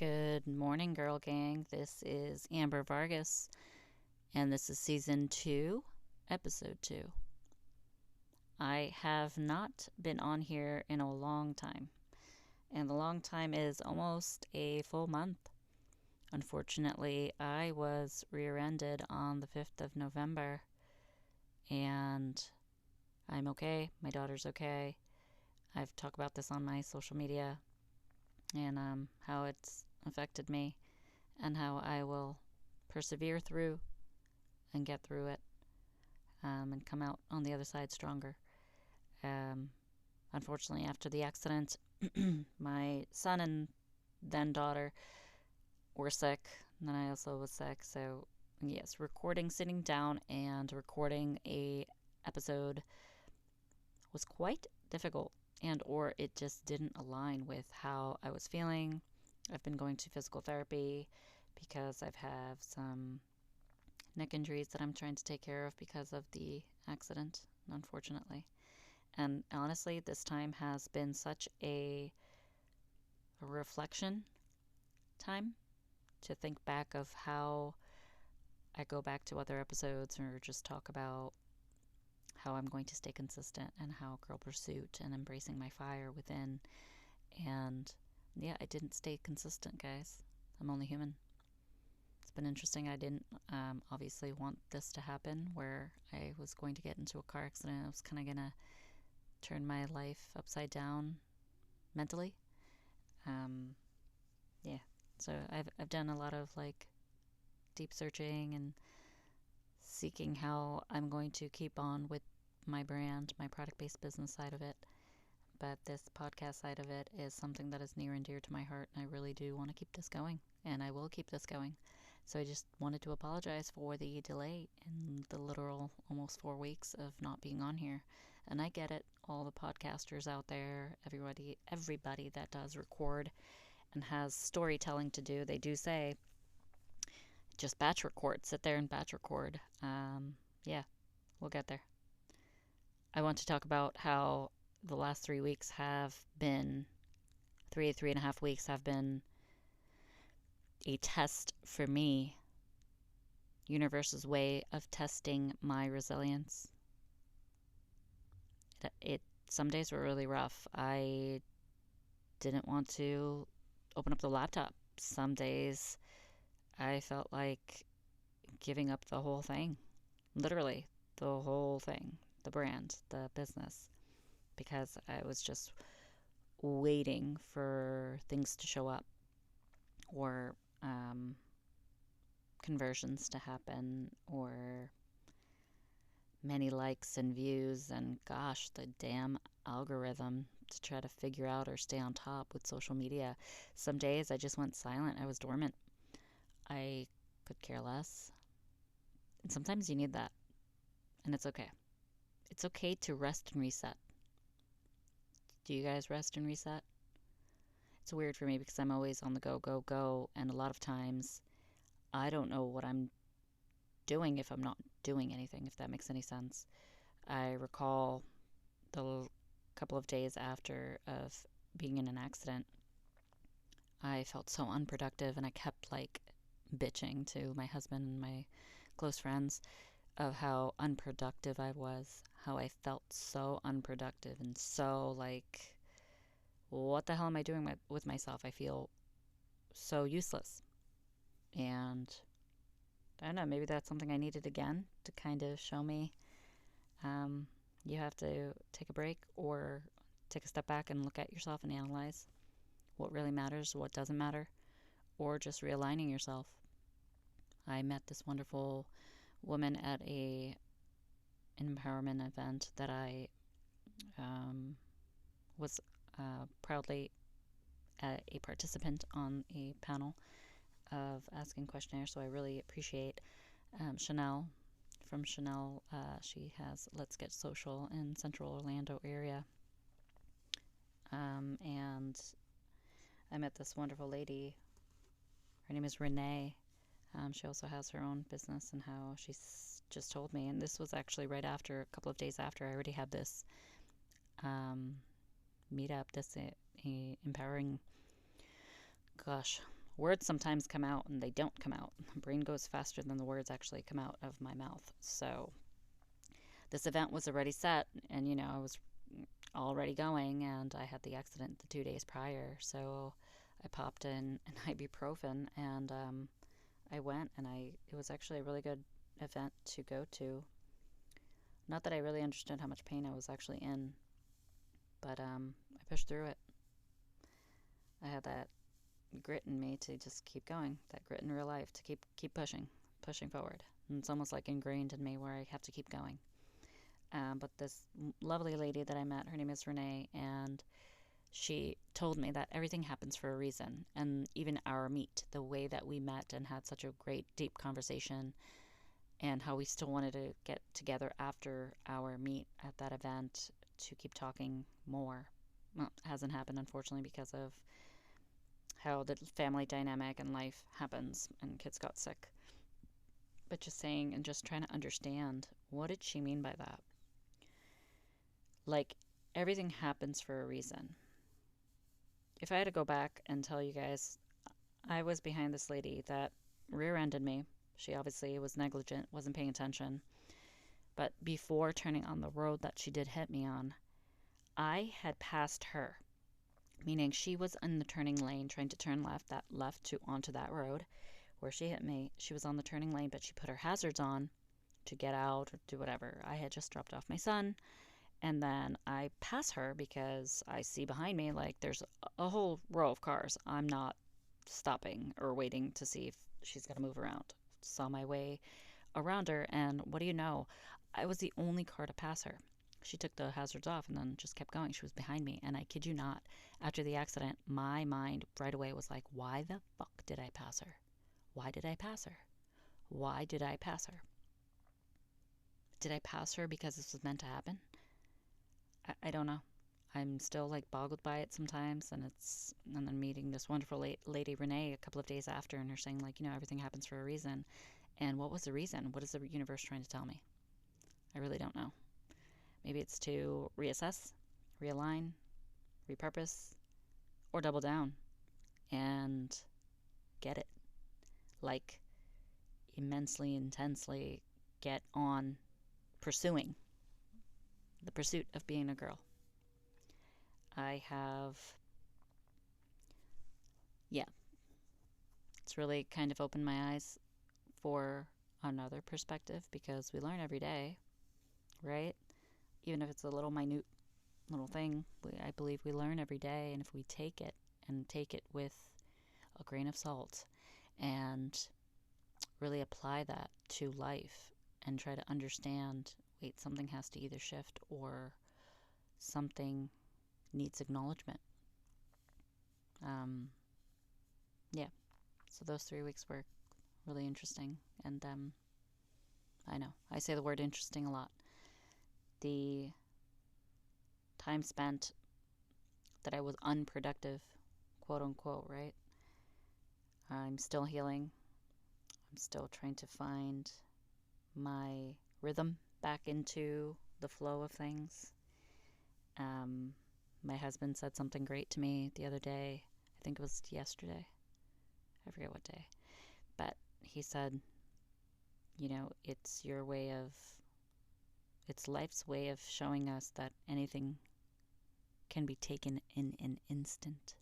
Good morning, girl gang. This is Amber Vargas, and this is season 2, episode 2. I have not been on here in a long time, and the long time is almost a full month. Unfortunately, I was rear ended on the 5th of November, and I'm okay. My daughter's okay. I've talked about this on my social media and how it's affected me and how I will persevere through and get through it and come out on the other side stronger. Um, Unfortunately, after the accident, my son and then daughter were sick, and then I also was sick. So, yes, sitting down and recording a episode was quite difficult, and or it just didn't align with how I was feeling. I've been going to physical therapy because I've had some neck injuries that I'm trying to take care of because of the accident, unfortunately. And honestly, this time has been such a reflection time to think back of how I go back to other episodes or just talk about how I'm going to stay consistent and how girl pursuit and embracing my fire within. And yeah, I didn't stay consistent, guys. I'm only human. It's been interesting. I didn't obviously want this to happen where I was going to get into a car accident. I was kind of going to turn my life upside down mentally. Um, yeah. So I've done a lot of like deep searching and seeking how I'm going to keep on with my brand, my product based business side of it. But this podcast side of it is something that is near and dear to my heart, and I really do want to keep this going, and I will keep this going. So I just wanted to apologize for the delay in the literal almost 4 weeks of not being on here. And I get it, all the podcasters out there, everybody that does record and has storytelling to do, they do say just batch record, sit there and batch record. Yeah, we'll get there. I want to talk about how the last 3 weeks have been, 3.5 weeks have been a test for me, universe's way of testing my resilience. Some days were really rough. I didn't want to open up the laptop. Some days I felt like giving up the whole thing. Literally, the whole thing. The brand, the business. Because I was just waiting for things to show up or conversions to happen or many likes and views, and gosh, the damn algorithm to try to figure out or stay on top with social media. Some days I just went silent. I was dormant. I could care less. And sometimes you need that. And it's okay. It's okay to rest and reset. Do you guys rest and reset? It's weird for me because I'm always on the go, go, go. And a lot of times I don't know what I'm doing if I'm not doing anything, if that makes any sense. I recall the couple of days after of being in an accident, I felt so unproductive, and I kept like bitching to my husband and my close friends of how unproductive I was, how I felt so unproductive and so like, what the hell am I doing with myself? I feel so useless. And I don't know, maybe that's something I needed again to kind of show me you have to take a break or take a step back and look at yourself and analyze what really matters, what doesn't matter, or just realigning yourself. I met this wonderful woman at an empowerment event that I was proudly a participant on a panel of asking questionnaires, so I really appreciate Chanel. From Chanel, she has Let's Get Social in Central Orlando area. And I met this wonderful lady. Her name is Renee. She also has her own business, and how she's just told me, and this was actually right after, a couple of days after I already had this meetup, this empowering, gosh, words sometimes come out and they don't come out. My brain goes faster than the words actually come out of my mouth. So this event was already set, and I was already going, and I had the accident the 2 days prior. So I popped in an ibuprofen, and I went, and it was actually a really good event to go to. Not that I really understood how much pain I was actually in, but I pushed through it. I had that grit in me to just keep going, that grit in real life to keep pushing forward. And it's almost like ingrained in me where I have to keep going. But this lovely lady that I met, her name is Renee, and she told me that everything happens for a reason. And even our meet, the way that we met and had such a great, deep conversation, and how we still wanted to get together after our meet at that event to keep talking more. Well, it hasn't happened, unfortunately, because of how the family dynamic and life happens, and kids got sick. But just saying and just trying to understand, what did she mean by that? Like, everything happens for a reason. If I had to go back and tell you guys, I was behind this lady that rear-ended me. She obviously was negligent, wasn't paying attention. But before turning on the road that she did hit me on, I had passed her, meaning she was in the turning lane trying to turn left to onto that road where she hit me. She was on the turning lane, but she put her hazards on to get out or do whatever. I had just dropped off my son, and then I pass her because I see behind me, like, there's a whole row of cars. I'm not stopping or waiting to see if she's going to move around. Saw my way around her, and what do you know? I was the only car to pass her. She took the hazards off and then just kept going. She was behind me, and I kid you not, after the accident, my mind right away was like, why the fuck did I pass her? Why did I pass her? Why did I pass her? Did I pass her because this was meant to happen? I don't know. I'm still like boggled by it sometimes, and then meeting this wonderful lady Renee a couple of days after, and her saying, like, everything happens for a reason. And what was the reason? What is the universe trying to tell me? I really don't know. Maybe it's to reassess, realign, repurpose, or double down and get it. Like, immensely, intensely get on pursuing the pursuit of being a girl. It's really kind of opened my eyes for another perspective, because we learn every day, right? Even if it's a little minute little thing, I believe we learn every day, and if we take it with a grain of salt and really apply that to life and try to understand, wait, something has to either shift or something needs acknowledgement. Yeah. So those 3 weeks were really interesting, and I know I say the word interesting a lot. The time spent that I was unproductive, quote unquote, right? I'm still healing. I'm still trying to find my rhythm back into the flow of things. My husband said something great to me the other day. I think it was yesterday. I forget what day. But he said, it's life's way of showing us that anything can be taken in an instant.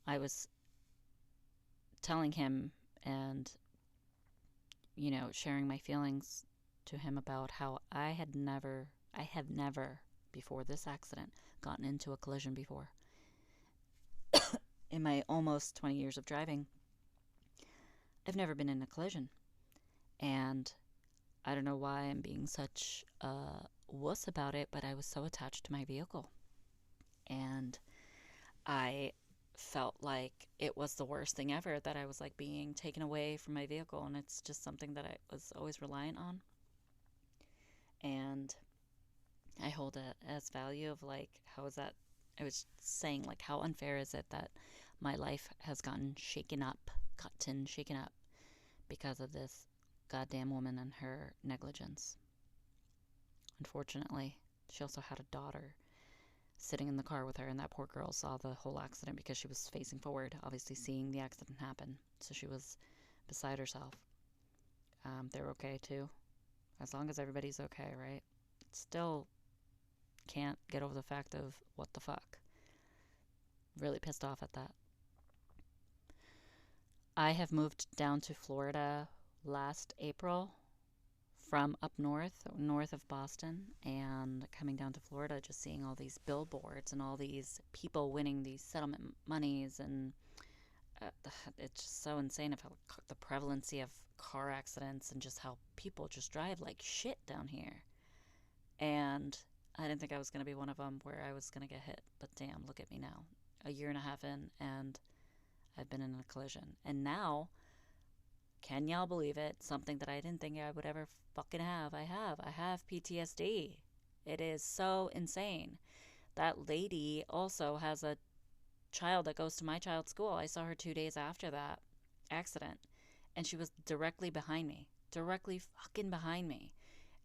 I was telling him and, sharing my feelings to him about how I have never, before this accident, gotten into a collision before. In my almost 20 years of driving, I've never been in a collision. And I don't know why I'm being such a wuss about it, but I was so attached to my vehicle. And I felt like it was the worst thing ever, that I was like being taken away from my vehicle, and it's just something that I was always reliant on. And I hold it as value of, like, how is that? I was saying, like, how unfair is it that my life has gotten shaken up because of this goddamn woman and her negligence. Unfortunately, she also had a daughter sitting in the car with her, and that poor girl saw the whole accident because she was facing forward, obviously seeing the accident happen. So she was beside herself. They're okay too, as long as everybody's okay, right? Still can't get over the fact of what the fuck. Really pissed off at that. I have moved down to Florida last April from up north of Boston, and coming down to Florida, just seeing all these billboards and all these people winning these settlement monies, and uh, it's just so insane of how the prevalency of car accidents and just how people just drive like shit down here. And I didn't think I was going to be one of them where I was going to get hit, but damn, look at me now. A year and a half in, and I've been in a collision. And now, can y'all believe it? Something that I didn't think I would ever fucking have. I have PTSD. It is so insane. That lady also has a child that goes to my child's school. I saw her 2 days after that accident, and she was directly behind me. Directly fucking behind me.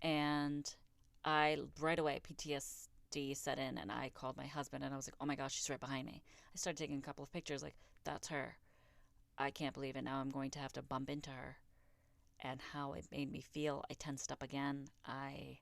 And I, right away, PTSD set in, and I called my husband, and I was like, oh my gosh, she's right behind me. I started taking a couple of pictures, like, that's her. I can't believe it. Now I'm going to have to bump into her. And how it made me feel. I tensed up again. I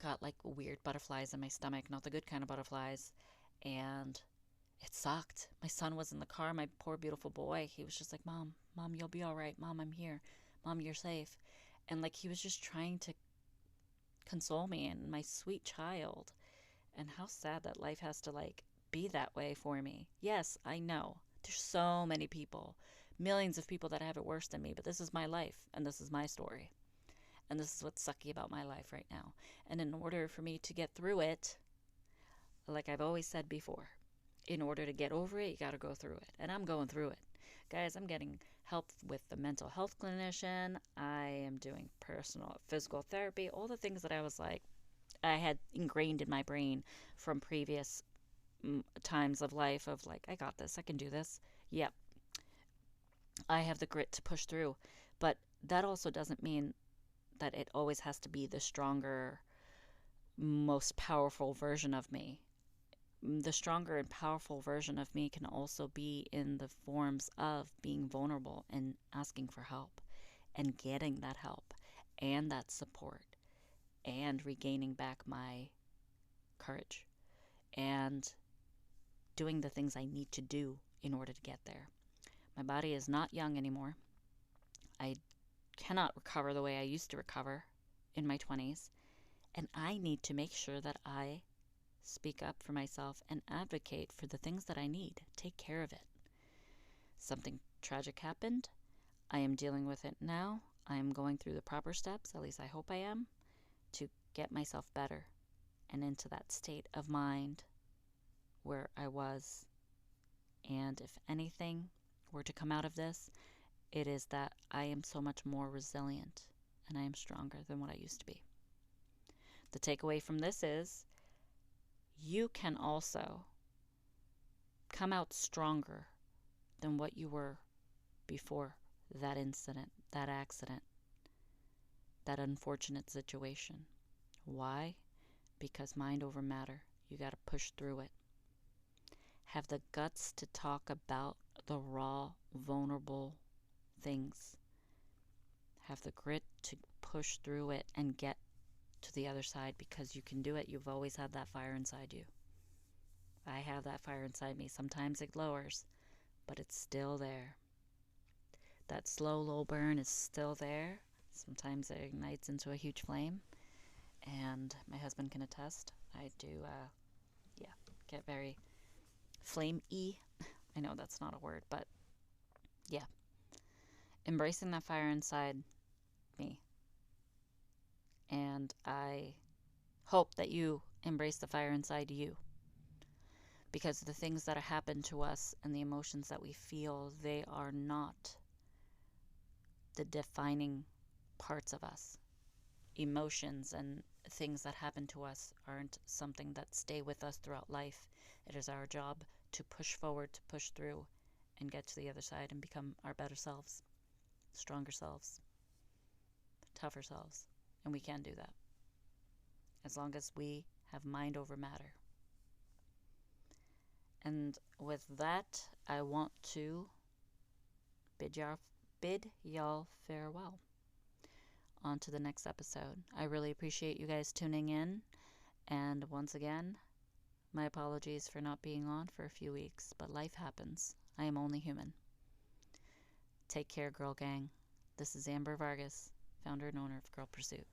got like weird butterflies in my stomach, not the good kind of butterflies. And it sucked. My son was in the car, my poor beautiful boy. He was just like, Mom, you'll be all right. Mom, I'm here. Mom, you're safe. And like he was just trying to console me and my sweet child. And how sad that life has to like be that way for me. Yes, I know. There's so many people, millions of people that have it worse than me, but this is my life and this is my story. And this is what's sucky about my life right now. And in order for me to get through it, like I've always said before, in order to get over it, you got to go through it. And I'm going through it. Guys, I'm getting help with the mental health clinician. I am doing personal physical therapy, all the things that I was like, I had ingrained in my brain from previous times of life of like, I got this, I can do this. Yep. I have the grit to push through. But that also doesn't mean that it always has to be the stronger, most powerful version of me. The stronger and powerful version of me can also be in the forms of being vulnerable and asking for help and getting that help and that support and regaining back my courage and doing the things I need to do in order to get there. My body is not young anymore. I cannot recover the way I used to recover in my 20s, and I need to make sure that I speak up for myself and advocate for the things that I need. Take care of it. Something tragic happened. I am dealing with it now. I am going through the proper steps, at least I hope I am, to get myself better and into that state of mind where I was. And if anything were to come out of this, it is that I am so much more resilient and I am stronger than what I used to be. The takeaway from this is you can also come out stronger than what you were before that incident, that accident, that unfortunate situation. Why? Because mind over matter. You got to push through it. Have the guts to talk about the raw, vulnerable things. Have the grit to push through it and get to the other side because you can do it. You've always had that fire inside you. I have that fire inside me. Sometimes it lowers, but it's still there. That slow, low burn is still there. Sometimes it ignites into a huge flame, and my husband can attest. I do, get very flame-y. I know that's not a word, but yeah. Embracing that fire inside me. And I hope that you embrace the fire inside you. Because the things that happen to us and the emotions that we feel, they are not the defining parts of us. Emotions and things that happen to us aren't something that stay with us throughout life. It is our job to push forward, to push through, and get to the other side and become our better selves, stronger selves, tougher selves. And we can do that as long as we have mind over matter. And with that, I want to bid y'all farewell. On to the next episode. I really appreciate you guys tuning in. And once again, my apologies for not being on for a few weeks, but life happens. I am only human. Take care, Girl Gang. This is Amber Vargas, founder and owner of Girl Pursuit.